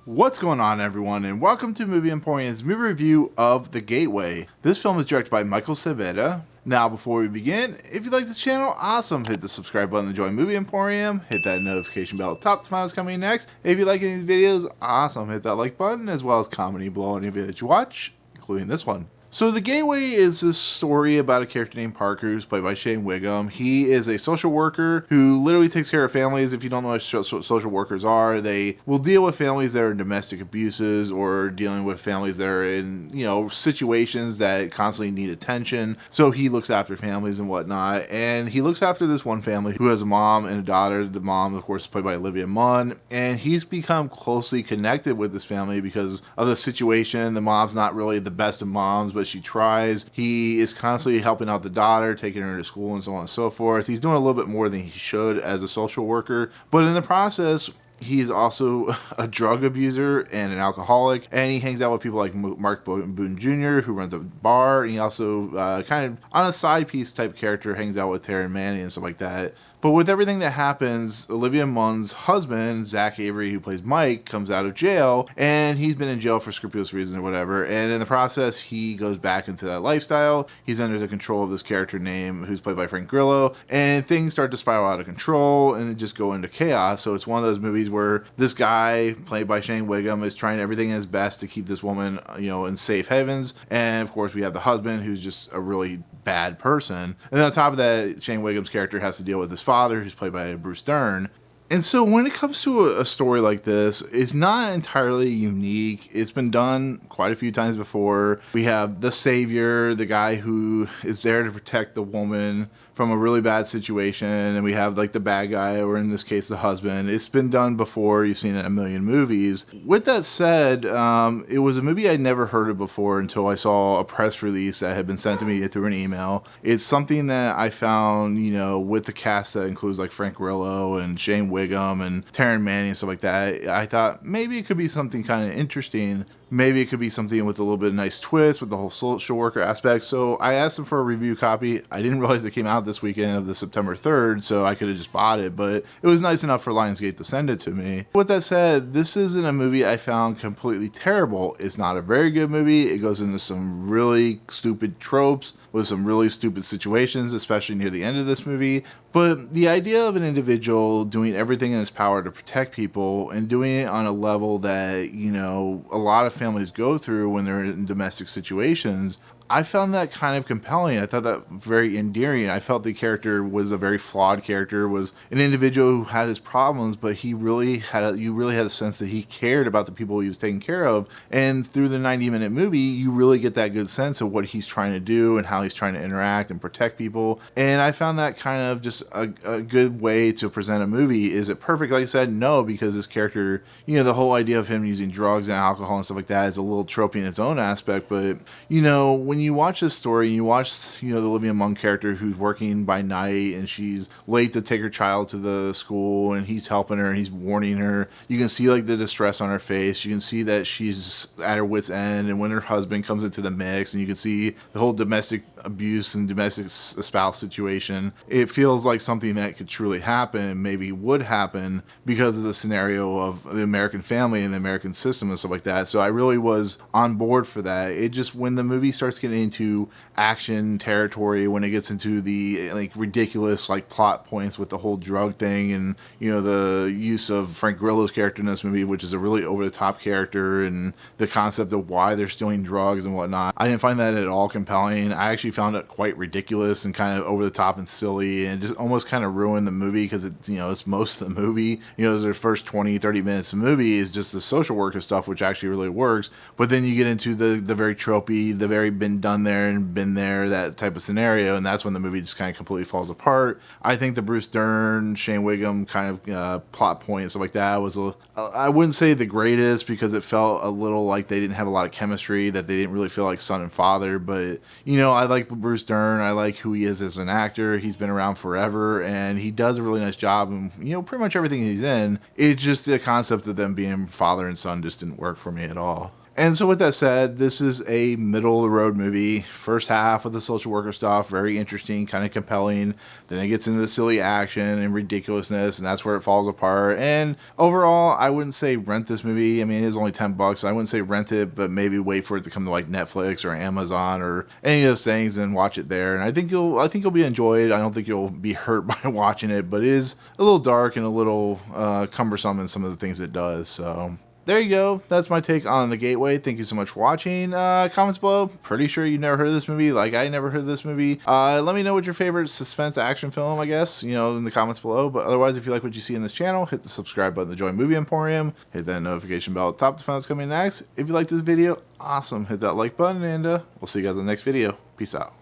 What's going on, everyone, and welcome to Movie Emporium's movie review of The Gateway. This film is directed by Michael Civetta. Now, before we begin, if you like this channel, awesome, hit the subscribe button to join Movie Emporium, hit that notification bell at the top to find out what's coming next. If you like any of these videos, awesome, hit that like button, as well as comment below any video that you watch, including this one. So The Gateway is this story about a character named Parker, who's played by Shea and Whigham. He is a social worker who literally takes care of families. If you don't know what social workers are, they will deal with families that are in domestic abuses or dealing with families that are in, situations that constantly need attention. So he looks after families and whatnot. And he looks after this one family who has a mom and a daughter. The mom, of course, is played by Olivia Munn. And he's become closely connected with this family because of the situation. The mom's not really the best of moms, but she tries. He is constantly helping out the daughter, taking her to school and so on and so forth. He's doing a little bit more than he should as a social worker, but in the process, he's also a drug abuser and an alcoholic, and he hangs out with people like Boone Jr., who runs a bar, and he also kind of on a side piece type character hangs out with Taryn and stuff like that. But with everything that happens, Olivia Munn's husband, Avery, who plays Mike, comes out of jail, and he's been in jail for scrupulous reasons or whatever, and in the process, he goes back into that lifestyle. He's under the control of this character who's played by Grillo, and things start to spiral out of control, and just go into chaos. So it's one of those movies where this guy, played by Shea Whigham, is trying everything in his best to keep this woman, in safe havens, and of course, we have the husband, who's just a really bad person. And then on top of that, Shea Whigham's character has to deal with his father, who's played by Dern. And so when it comes to a story like this, it's not entirely unique. It's been done quite a few times before. We have the savior, the guy who is there to protect the woman from a really bad situation, and we have like the bad guy, or in this case the husband. It's been done before. You've seen it in a million movies. With that said, it was a movie I'd never heard of before until I saw a press release that had been sent to me through an email. It's something that I found, with the cast that includes like Grillo and Shea Whigham and Taryn and stuff like that. I thought maybe it could be something kind of interesting. Maybe it could be something with a little bit of nice twist with the whole social worker aspect. So I asked him for a review copy. I didn't realize it came out this weekend of the September 3rd, so I could have just bought it, but it was nice enough for Lionsgate to send it to me. With that said, this isn't a movie I found completely terrible. It's not a very good movie. It goes into some really stupid tropes with some really stupid situations, especially near the end of this movie. But the idea of an individual doing everything in his power to protect people and doing it on a level that, a lot of families go through when they're in domestic situations, I found that kind of compelling. I thought that very endearing. I felt the character was a very flawed character, was an individual who had his problems, but you really had a sense that he cared about the people he was taking care of. And through the 90-minute movie, you really get that good sense of what he's trying to do and how he's trying to interact and protect people. And I found that kind of just a good way to present a movie. Is it perfect? Like I said, no, because this character, the whole idea of him using drugs and alcohol and stuff like that is a little tropey in its own aspect. But, when you watch this story, you watch, the Olivia Munn character who's working by night and she's late to take her child to the school, and he's helping her and he's warning her. You can see like the distress on her face. You can see that she's at her wit's end, and when her husband comes into the mix, and you can see the whole domestic abuse and domestic spouse situation. It feels like something that could truly happen, maybe would happen, because of the scenario of the American family and the American system and stuff like that. So I really was on board for that. It just, when the movie starts getting into action territory, when it gets into the ridiculous plot points with the whole drug thing, and the use of Grillo's character in this movie, which is a really over the top character, and the concept of why they're stealing drugs and whatnot, I didn't find that at all compelling. I actually found it quite ridiculous and kind of over the top and silly, and just almost kind of ruined the movie, because it's most of the movie. The first 20-30 minutes of the movie is just the social worker stuff, which actually really works, but then you get into the very tropey, the very been done there and been there, that type of scenario, and that's when the movie just kind of completely falls apart. I think the Dern, Shea Whigham kind of plot point and stuff like that was I wouldn't say the greatest, because it felt a little like they didn't have a lot of chemistry, that they didn't really feel like son and father. But I like Dern. I like who he is as an actor. He's been around forever, and he does a really nice job in pretty much everything he's in. It's just the concept of them being father and son just didn't work for me at all. And so with that said, this is a middle of the road movie. First half of the social worker stuff, very interesting, kind of compelling. Then it gets into the silly action and ridiculousness, and that's where it falls apart. And overall, I wouldn't say rent this movie. I mean, it is only $10, so I wouldn't say rent it, but maybe wait for it to come to like Netflix or Amazon or any of those things and watch it there. And I think you'll be enjoyed. I don't think you'll be hurt by watching it, but it is a little dark and a little cumbersome in some of the things it does. So there you go. That's my take on The Gateway. Thank you so much for watching. Comments below. Pretty sure you never heard of this movie. Like I never heard of this movie. Let me know what your favorite suspense action film, I guess, in the comments below. But otherwise, if you like what you see in this channel, hit the subscribe button to join Movie Emporium. Hit that notification bell at the top to find what's coming next. If you like this video, awesome. Hit that like button, and we'll see you guys in the next video. Peace out.